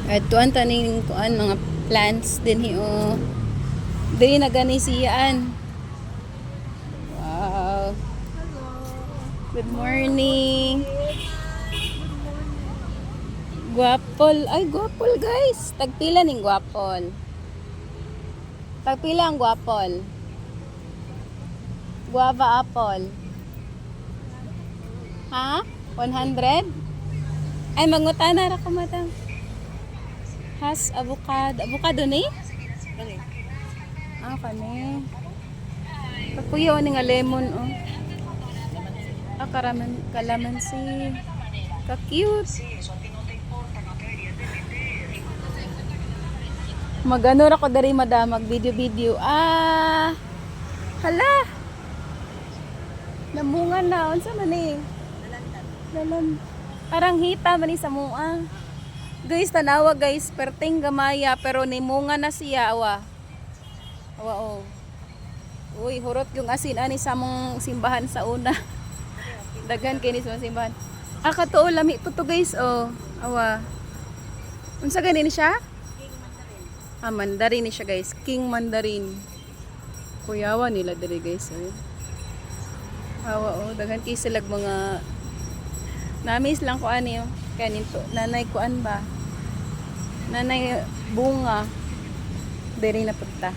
At tuan taning kuan mga plants din hiyo. Diri na gani siyaan. Wow. Good morning. Guapol. Ay, guapol guys. Tagpila ning guapol. Tagpila ang guapol. Guava apple. Ha? 100? Ay, mangutana ra ko, madam. Has avocado. Avocado ni? Ah, kani. Kakuyaw ni nga lemon, oh. Ah, kalamansi. Ka-cute. Magano ra ko dari, madam, mag video-video. Ah. Hala. Namungan na. Unsa man ni? Dalan. Parang hita man ni sa mua. Guys, tanawa guys, perting gamaya pero nimunga na siya, awa. Awa, oh. Uy, hurot yung asin ani sa mong simbahan sa una. Daghan kini sa simbahan. Ah, katuo lami po to guys, oh. Awa. Unsa gani ni siya? King Mandarin. Ah, Mandarin ni siya guys. King Mandarin. Kuyawa nila diri guys, oh. Awa, oh. Daghan kay sila mga namis lang ko ani, oh. Kaninto, nanay kuan ba? Nanay bunga. Diri na punta.